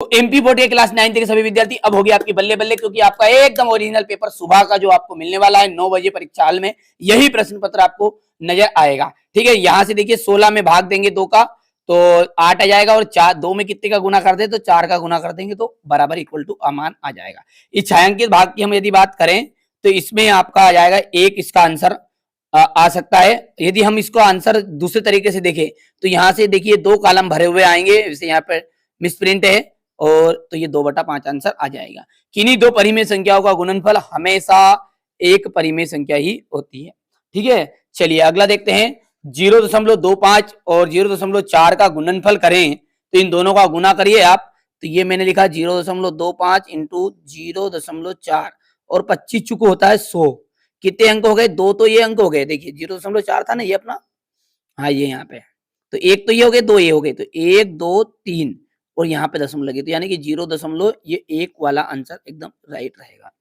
तो MP board के class 9 के सभी विद्यार्थी अब होगी आपकी बल्ले बल्ले, क्योंकि आपका एकदम ओरिजिनल पेपर सुबह का जो आपको मिलने वाला है 9 बजे परीक्षा हाल में, यही प्रश्न पत्र आपको नजर आएगा। ठीक है, यहां से देखिए 16 में भाग देंगे 2 का तो 8 आ जाएगा, और 4 2 में कितने का गुना कर दे तो 4 का गुना कर देंगे तो बराबर इक्वल टू अमान आ जाएगा। इस छायांकित भाग की हम यदि बात करें तो इसमें आपका आ जाएगा 1 इसका आंसर आ सकता है। यदि हम इसको आंसर दूसरे तरीके से देखें तो यहाँ से देखिए 2 कॉलम भरे हुए आएंगे, जैसे यहाँ पे मिसप्रिंट है, और तो ये 2/5 आंसर आ जाएगा। किन्हीं 2 परिमेय संख्याओं का गुणनफल हमेशा एक परिमेय संख्या ही होती है। ठीक है, चलिए अगला देखते हैं। 0.25 और 0.4 का गुणनफल करें तो इन दोनों का गुना करिए आप, तो ये मैंने लिखा 0.25 इंटू 0.4 और 25 चुको होता है 100। कितने अंक हो गए? 2 तो ये अंक हो गए, देखिए 0.4 था ना ये अपना, हाँ ये यहाँ पे, तो 1 तो ये हो गए, 2 ये हो गए, तो 1 2 3 और यहाँ पे दशमलव लगे, तो यानी कि 0.1 वाला आंसर एकदम राइट रहेगा।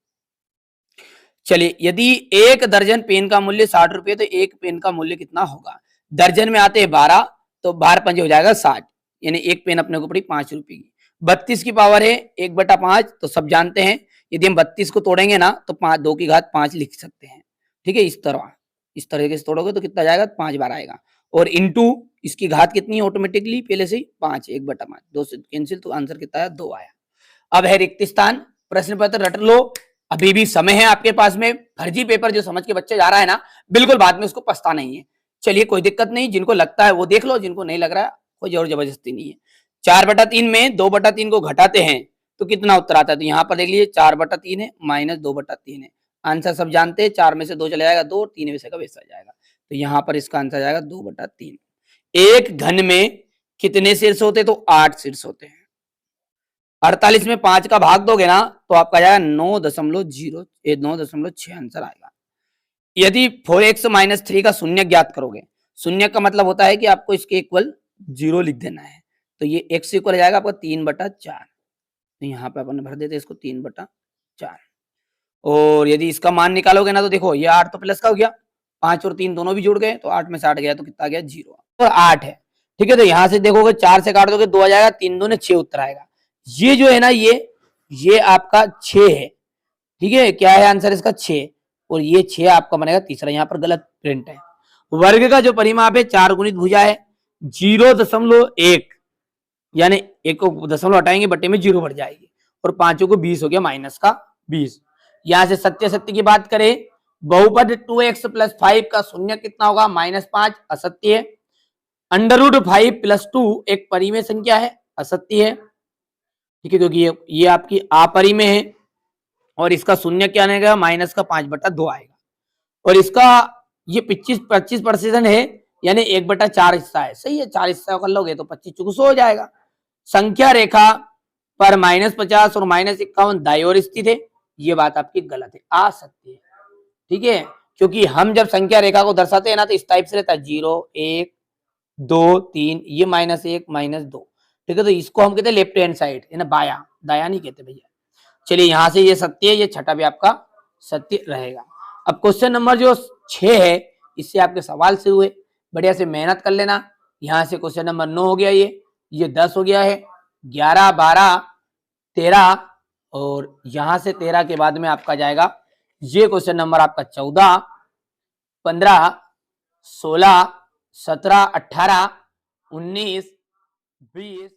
चलिए, यदि 1 दर्जन पेन का मूल्य 60 रुपये तो 1 पेन का मूल्य कितना होगा? दर्जन में आते हैं 12, तो 12 पंजे हो जाएगा 60, यानी 1 पेन अपने को पड़ी 5 रुपए की। 32 की पावर है 1/5, तो सब जानते हैं यदि हम 32 को तोड़ेंगे ना तो 2 की घात 5 लिख सकते हैं। ठीक है, इस तरीके से तोड़ोगे तो कितना जाएगा? 5 बार आएगा, और इंटू इसकी घात कितनी है ऑटोमेटिकली पहले से ही 5, 1/5, 2 से कैंसिल, तो आंसर कितना है? 2 आया। अब है रिक्त स्थान, प्रश्न पत्र रट लो, अभी भी समय है आपके पास में। फर्जी पेपर जो समझ के बच्चे जा रहा है ना, बिल्कुल बाद में उसको पछता नहीं है। चलिए कोई दिक्कत नहीं, जिनको लगता है वो देख लो, जिनको नहीं लग रहा है कोई जोर जबरदस्ती नहीं है। 4/3 में 2/3 को घटाते हैं तो कितना उत्तर आता है? तो यहाँ पर देख लीजिए 4/3 है माइनस 2/3 है, आंसर सब जानते हैं, 4 में से 2 चला जाएगा 2, 3 में से का वैसा जाएगा, तो यहाँ पर इसका आंसर जाएगा 2/3। एक घन में कितने शीर्ष होते? तो 8 शीर्ष होते हैं। 48 में 5 का भाग दोगे ना तो आपका जाएगा 9.6 आंसर आएगा। यदि 4x - 3 का शून्य ज्ञात करोगे, शून्य का मतलब होता है कि आपको इसके इक्वल 0 लिख देना है, तो ये x इक्वल हो जाएगा आपका 3/4, तो यहाँ पे अपन भर देते इसको 3/4। और यदि इसका मान निकालोगे ना तो देखो ये 8 तो प्लस का हो गया, 5 और 3 दोनों भी जुड़ गए, तो 8 में से 8 गया तो कितना गया? 0, और 8 है। ठीक है, तो यहाँ से देखोगे 4 से काट दोगे 2 आ जाएगा, 3 2 6 उत्तर आएगा। ये जो है ना ये आपका 6 है। ठीक है, क्या है आंसर इसका? 6, और ये 6 आपका बनेगा तीसरा, यहाँ पर गलत प्रिंट है। वर्ग का जो परिमाप है 4 गुणित भुजा है 0.1, यानी 1 को दशमलव हटाएंगे बट्टे में 0 बढ़ जाएगी, और 5 को 20 हो गया माइनस का 20। यहाँ से सत्य सत्य की बात करें, बहुपद 2x + 5 का शून्य कितना होगा? -5, असत्य है। √5 + 2 एक परिमेय संख्या है, असत्य है। ठीक है, क्योंकि ये आपकी अपरिमेय है, और इसका शून्य क्या आएगा? -5/2 आएगा, और इसका ये 25% है, यानी 1/4 हिस्सा है। सही है, 4 हिस्सा कर लोगे तो 25 चुको 100 हो जाएगा। संख्या रेखा पर -50 और -51 दाईं ओर स्थित है, ये बात आपकी गलत है, असत्य है। ठीक है, क्योंकि हम जब संख्या रेखा को दर्शाते हैं ना तो इस टाइप से रहता है 0 1 2 3, ये -1 -2। ठीक है, तो इसको हम कहते हैं लेफ्ट हैंड साइड, है ना, बाया, दाया नहीं कहते भैया। चलिए यहाँ से ये सत्य है, ये छठा भी आपका सत्य रहेगा। अब क्वेश्चन नंबर जो 6 है, इससे आपके सवाल शुरू हुए, बढ़िया से मेहनत कर लेना। यहाँ से क्वेश्चन नंबर 9 हो गया, ये 10 हो गया है, 11 12 13, और यहाँ से 13 के बाद में आपका जाएगा ये क्वेश्चन नंबर आपका 14 15 16 17 18 19 20